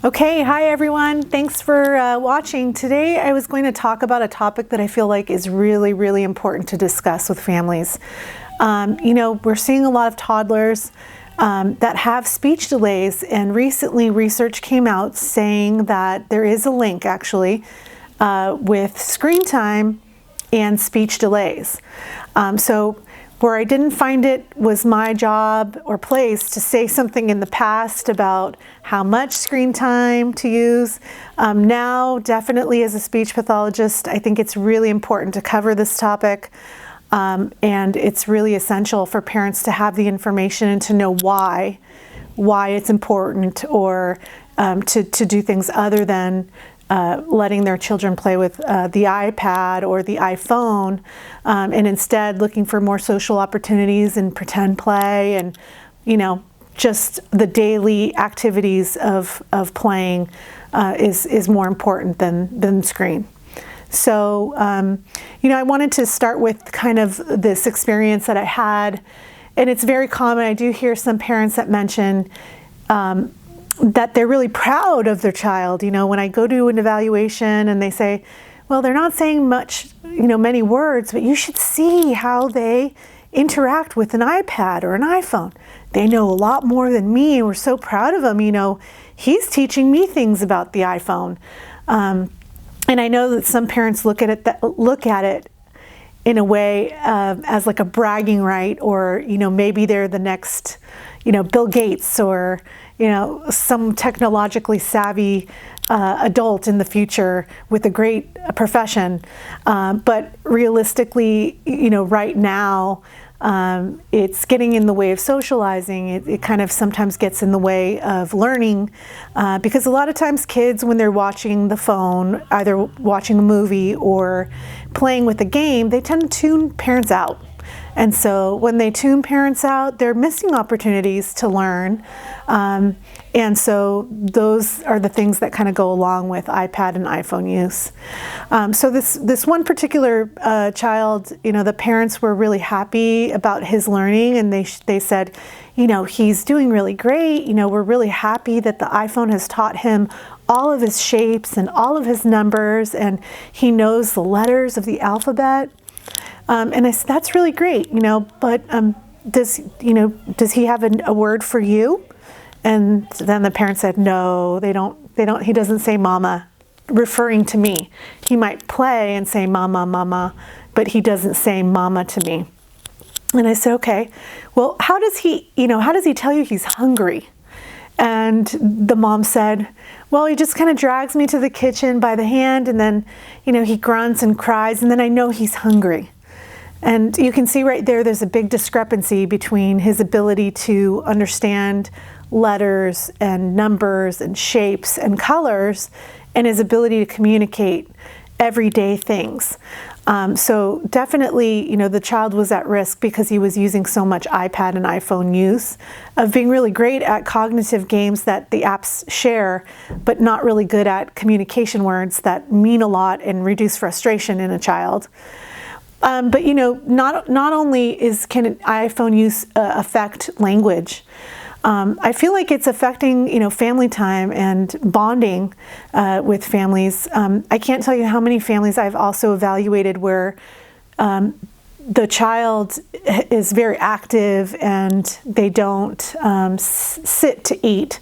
Okay, hi everyone. Thanks for watching. Today I was going to talk about a topic that I feel like is really, really important to discuss with families. We're seeing a lot of toddlers that have speech delays, and recently research came out saying that there is a link actually with screen time and speech delays. So where I didn't find it was my job or place to say something in the past about how much screen time to use. Now, definitely as a speech pathologist, I think it's really important to cover this topic. And it's really essential for parents to have the information and to know why it's important, or to do things other than letting their children play with the iPad or the iPhone, and instead looking for more social opportunities and pretend play and, just the daily activities of playing is more important than screen. So, I wanted to start with kind of this experience that I had, and it's very common. I do hear some parents that mention that they're really proud of their child. When I go to an evaluation and they say, well, they're not saying much, many words, but you should see how they interact with an iPad or an iPhone. They know a lot more than me, and we're so proud of him. He's teaching me things about the iPhone. And I know that some parents look at it in a way as like a bragging right, or maybe they're the next Bill Gates, or some technologically savvy adult in the future with a great profession. But realistically, right now, it's getting in the way of socializing. It kind of sometimes gets in the way of learning, because a lot of times kids, when they're watching the phone, either watching a movie or playing with a game, they tend to tune parents out. And so when they tune parents out, they're missing opportunities to learn. And so those are the things that kind of go along with iPad and iPhone use. So this one particular child, the parents were really happy about his learning, and they said, he's doing really great. We're really happy that the iPhone has taught him all of his shapes and all of his numbers, and he knows the letters of the alphabet. And I said, that's really great, but does he have a word for you? And then the parent said, no, they don't, he doesn't say mama, referring to me. He might play and say mama, mama, but he doesn't say mama to me. And I said, okay, well, how does he tell you he's hungry? And the mom said, well, he just kind of drags me to the kitchen by the hand, and then, he grunts and cries, and then I know he's hungry. And you can see right there's a big discrepancy between his ability to understand letters and numbers and shapes and colors and his ability to communicate everyday things. So definitely, the child was at risk because he was using so much iPad and iPhone use, of being really great at cognitive games that the apps share, but not really good at communication words that mean a lot and reduce frustration in a child. But not only can iPhone use affect language, I feel like it's affecting family time and bonding with families. I can't tell you how many families I've also evaluated where the child is very active and they don't sit to eat,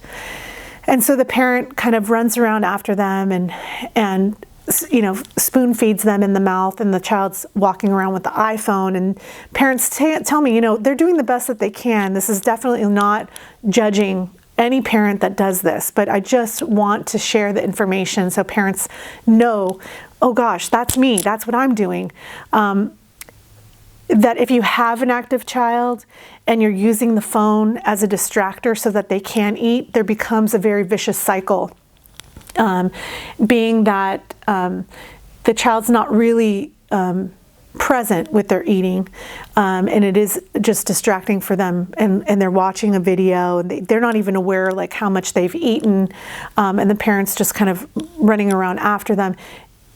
and so the parent kind of runs around after them and spoon feeds them in the mouth, and the child's walking around with the iPhone. And parents tell me, they're doing the best that they can. This is definitely not judging any parent that does this, but I just want to share the information so parents know, oh gosh, that's me, that's what I'm doing. That if you have an active child and you're using the phone as a distractor so that they can eat, there becomes a very vicious cycle. Being that the child's not really present with their eating, and it is just distracting for them, and they're watching a video, and they're not even aware like how much they've eaten, and the parents just kind of running around after them.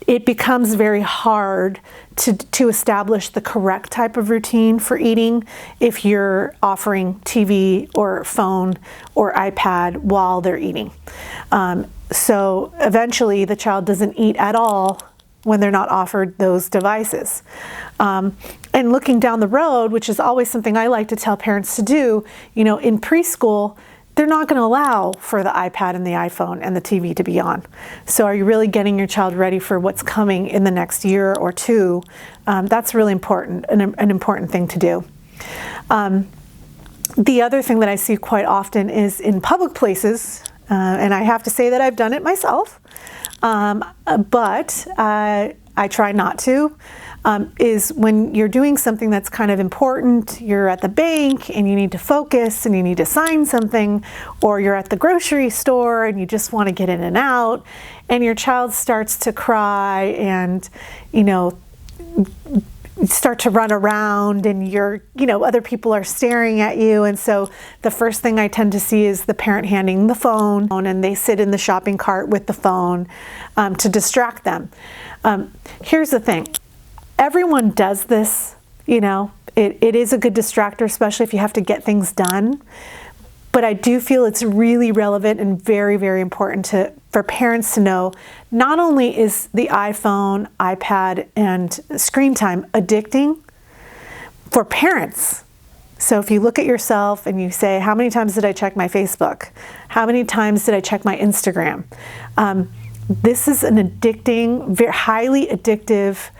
It becomes very hard to establish the correct type of routine for eating if you're offering TV or phone or iPad while they're eating. So eventually the child doesn't eat at all when they're not offered those devices. And looking down the road, which is always something I like to tell parents to do, you know, in preschool, they're not going to allow for the iPad and the iPhone and the TV to be on. So are you really getting your child ready for what's coming in the next year or two? That's really important, an important thing to do. The other thing that I see quite often is in public places, and I have to say that I've done it myself, but I try not to, is when you're doing something that's kind of important, you're at the bank and you need to focus and you need to sign something, or you're at the grocery store and you just want to get in and out, and your child starts to cry and, you know, start to run around, and other people are staring at you. And so the first thing I tend to see is the parent handing the phone, and they sit in the shopping cart with the phone to distract them. Here's the thing. Everyone does this, you know. It is a good distractor, especially if you have to get things done. But I do feel it's really relevant and very, very important for parents to know, not only is the iPhone, iPad, and screen time addicting for parents. So if you look at yourself and you say, how many times did I check my Facebook? How many times did I check my Instagram? This is an addicting, very highly addictive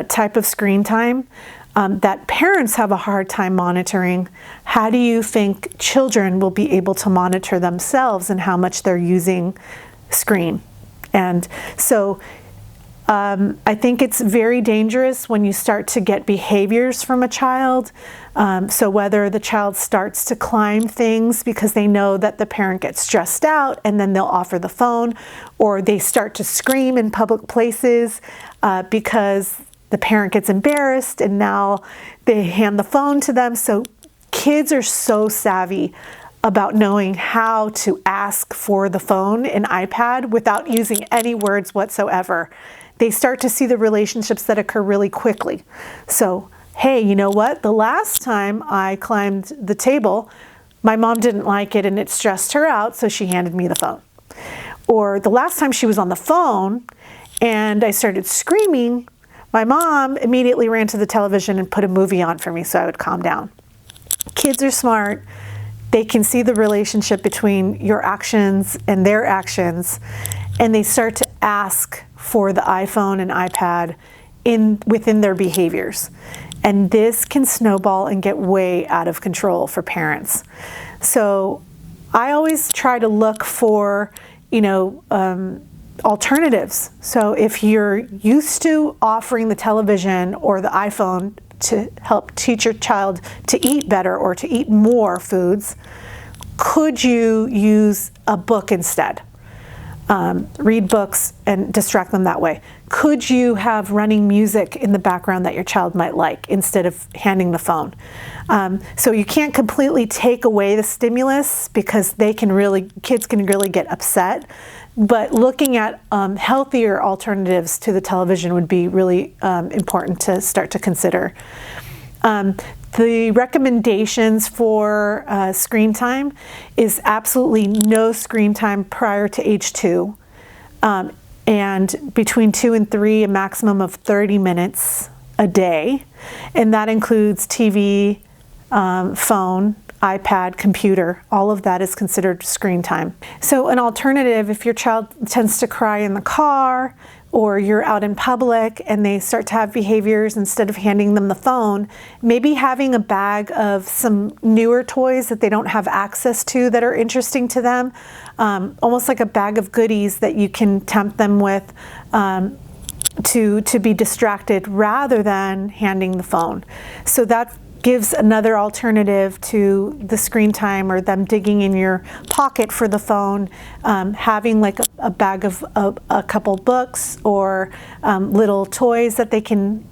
type of screen time that parents have a hard time monitoring. How do you think children will be able to monitor themselves and how much they're using screen? And so I think it's very dangerous when you start to get behaviors from a child. So whether the child starts to climb things because they know that the parent gets stressed out and then they'll offer the phone, or they start to scream in public places because the parent gets embarrassed and now they hand the phone to them. So kids are so savvy about knowing how to ask for the phone and iPad without using any words whatsoever. They start to see the relationships that occur really quickly. So, hey, you know what? The last time I climbed the table, my mom didn't like it and it stressed her out, so she handed me the phone. Or the last time she was on the phone and I started screaming, my mom immediately ran to the television and put a movie on for me so I would calm down. Kids are smart. They can see the relationship between your actions and their actions, and they start to ask for the iPhone and iPad within their behaviors. And this can snowball and get way out of control for parents. So I always try to look for, alternatives. So if you're used to offering the television or the iPhone to help teach your child to eat better or to eat more foods, could you use a book instead? Read books and distract them that way. Could you have running music in the background that your child might like instead of handing the phone? So you can't completely take away the stimulus because kids can really get upset. But looking at healthier alternatives to the television would be really important to start to consider. The recommendations for screen time is absolutely no screen time prior to age 2, and between 2 and 3, a maximum of 30 minutes a day, and that includes TV, phone, iPad, computer. All of that is considered screen time. So an alternative, if your child tends to cry in the car, or you're out in public and they start to have behaviors, instead of handing them the phone, maybe having a bag of some newer toys that they don't have access to that are interesting to them, almost like a bag of goodies that you can tempt them with to be distracted rather than handing the phone. So that gives another alternative to the screen time or them digging in your pocket for the phone, having like a bag of a couple books or little toys that they can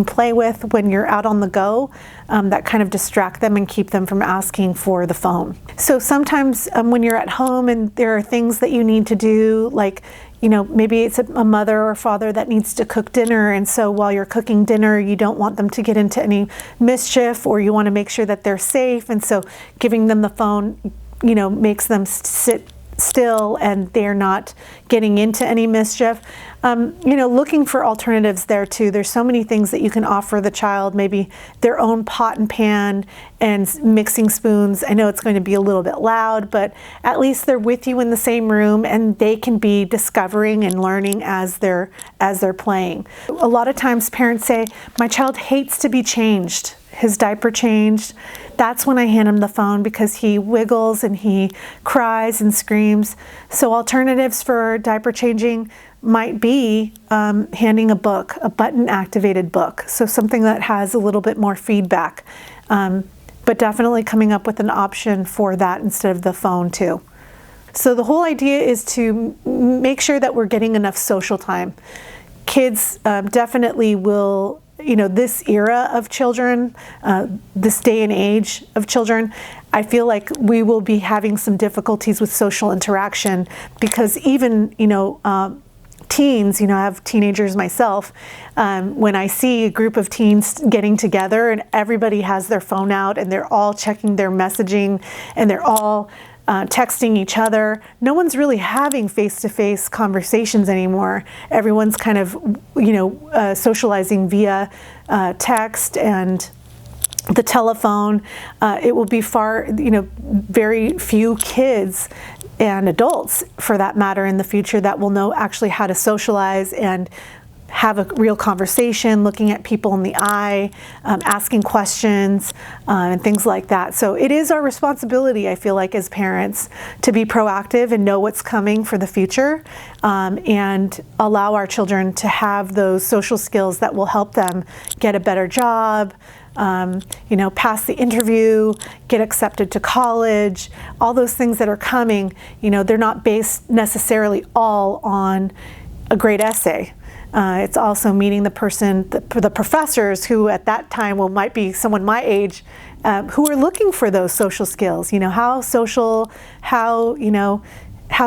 play with when you're out on the go, that kind of distract them and keep them from asking for the phone. So sometimes when you're at home and there are things that you need to do, like maybe it's a mother or father that needs to cook dinner, and so while you're cooking dinner, you don't want them to get into any mischief, or you want to make sure that they're safe, and so giving them the phone, makes them sit still and they're not getting into any mischief. Looking for alternatives there too. There's so many things that you can offer the child, maybe their own pot and pan and mixing spoons. I know it's going to be a little bit loud, but at least they're with you in the same room and they can be discovering and learning as they're playing. A lot of times parents say, my child hates to be changed. His diaper changed. That's when I hand him the phone because he wiggles and he cries and screams. So alternatives for diaper changing might be handing a book, a button-activated book. So something that has a little bit more feedback. But definitely coming up with an option for that instead of the phone too. So the whole idea is to make sure that we're getting enough social time. Kids definitely will, this era of children, this day and age of children, I feel like we will be having some difficulties with social interaction because even, teens, I have teenagers myself, when I see a group of teens getting together and everybody has their phone out and they're all checking their messaging and they're all texting each other. No one's really having face-to-face conversations anymore. Everyone's kind of, socializing via text and the telephone. It will be very few kids and adults, for that matter, in the future that will know actually how to socialize and have a real conversation, looking at people in the eye, asking questions, and things like that. So it is our responsibility, I feel like, as parents, to be proactive and know what's coming for the future, and allow our children to have those social skills that will help them get a better job, pass the interview, get accepted to college, all those things that are coming. They're not based necessarily all on a great essay. It's also meeting the person, the professors who at that time might be someone my age, who are looking for those social skills. How social, how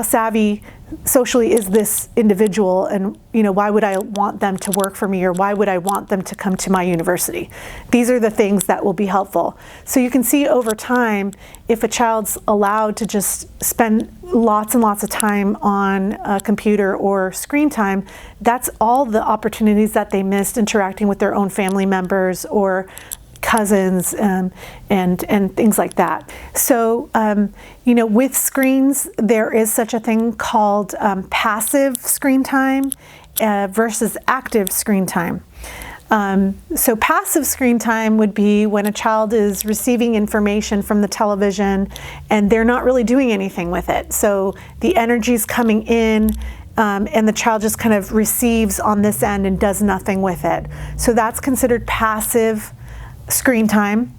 savvy socially is this individual, and why would I want them to work for me, or why would I want them to come to my university? These are the things that will be helpful. So you can see over time, if a child's allowed to just spend lots and lots of time on a computer or screen time, that's all the opportunities that they missed interacting with their own family members or cousins and things like that. So, with screens, there is such a thing called passive screen time versus active screen time. So passive screen time would be when a child is receiving information from the television and they're not really doing anything with it. So the energy's coming in, and the child just kind of receives on this end and does nothing with it. So that's considered passive screen time.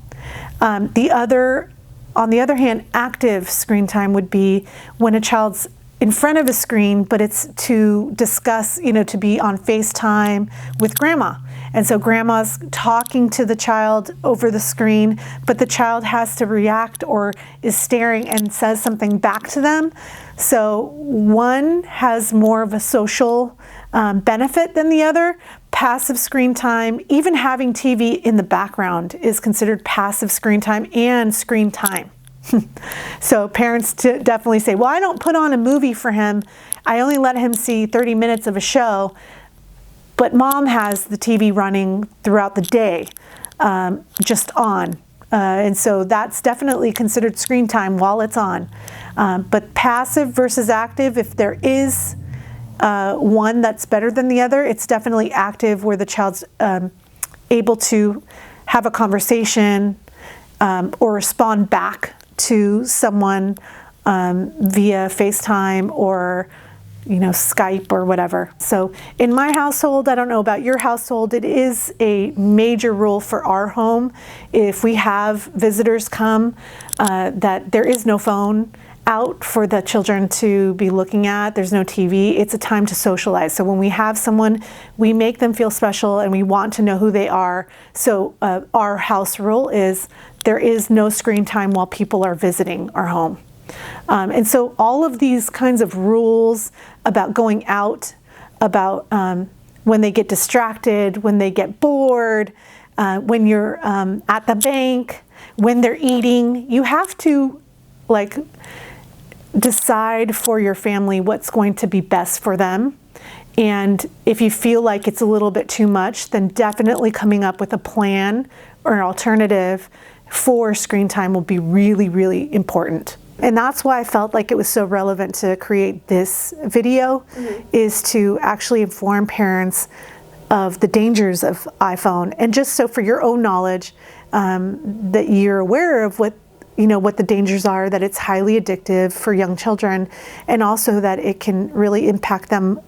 On the other hand, active screen time would be when a child's in front of a screen, but it's to discuss, to be on FaceTime with grandma. And so grandma's talking to the child over the screen, but the child has to react or is staring and says something back to them. So one has more of a social benefit than the other. Passive screen time, even having TV in the background, is considered passive screen time and screen time. So parents definitely say, well, I don't put on a movie for him. I only let him see 30 minutes of a show. But mom has the TV running throughout the day, just on. And so that's definitely considered screen time while it's on. But passive versus active, if there is one that's better than the other, it's definitely active, where the child's able to have a conversation or respond back to someone via FaceTime or Skype or whatever. So in my household, I don't know about your household, it is a major rule for our home, if we have visitors come, that there is no phone out for the children to be looking at. There's no TV. It's a time to socialize. So when we have someone, we make them feel special and we want to know who they are. So our house rule is there is no screen time while people are visiting our home. And so all of these kinds of rules about going out, about when they get distracted, when they get bored, when you're at the bank, when they're eating, you have to decide for your family what's going to be best for them. And if you feel like it's a little bit too much, then definitely coming up with a plan or an alternative for screen time will be really, really important. And that's why I felt like it was so relevant to create this video, is to actually inform parents of the dangers of iPhone, and just so for your own knowledge, that you're aware of what the dangers are, that it's highly addictive for young children, and also that it can really impact them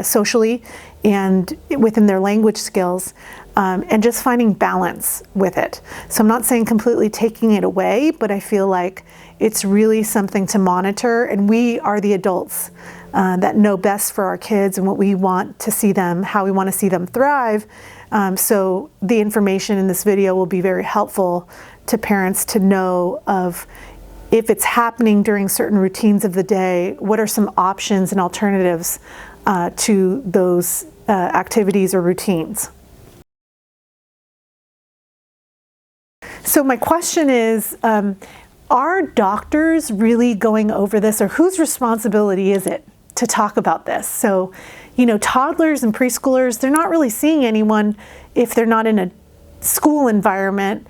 socially and within their language skills, and just finding balance with it. So I'm not saying completely taking it away, but I feel like it's really something to monitor, and we are the adults that know best for our kids and what we want to see them, how we want to see them thrive. So the information in this video will be very helpful to parents to know of, if it's happening during certain routines of the day, what are some options and alternatives to those activities or routines. So my question is, are doctors really going over this, or whose responsibility is it to talk about this? So, toddlers and preschoolers, they're not really seeing anyone if they're not in a school environment.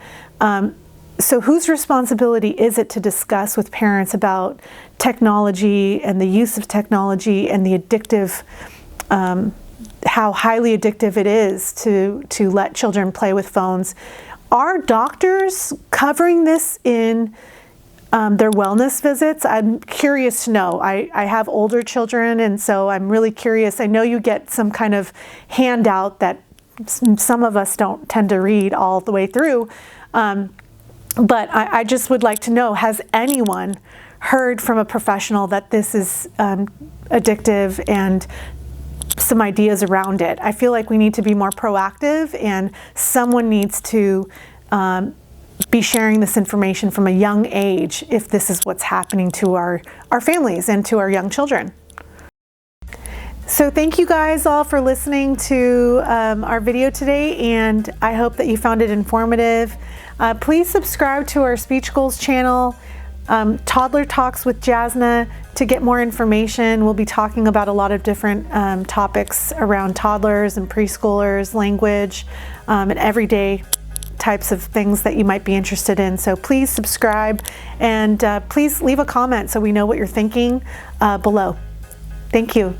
So whose responsibility is it to discuss with parents about technology and the use of technology and the addictive, how highly addictive it is to let children play with phones? Are doctors covering this in their wellness visits? I'm curious to know. I have older children, and so I'm really curious. I know you get some kind of handout that some of us don't tend to read all the way through. But I just would like to know, has anyone heard from a professional that this is addictive, and some ideas around it? I feel like we need to be more proactive, and someone needs to be sharing this information from a young age if this is what's happening to our families and to our young children. So thank you guys all for listening to our video today, and I hope that you found it informative. Please subscribe to our Speech Goals channel, Toddler Talks with Jasna, to get more information. We'll be talking about a lot of different topics around toddlers and preschoolers, language, and everyday types of things that you might be interested in. So please subscribe, and please leave a comment so we know what you're thinking below. Thank you.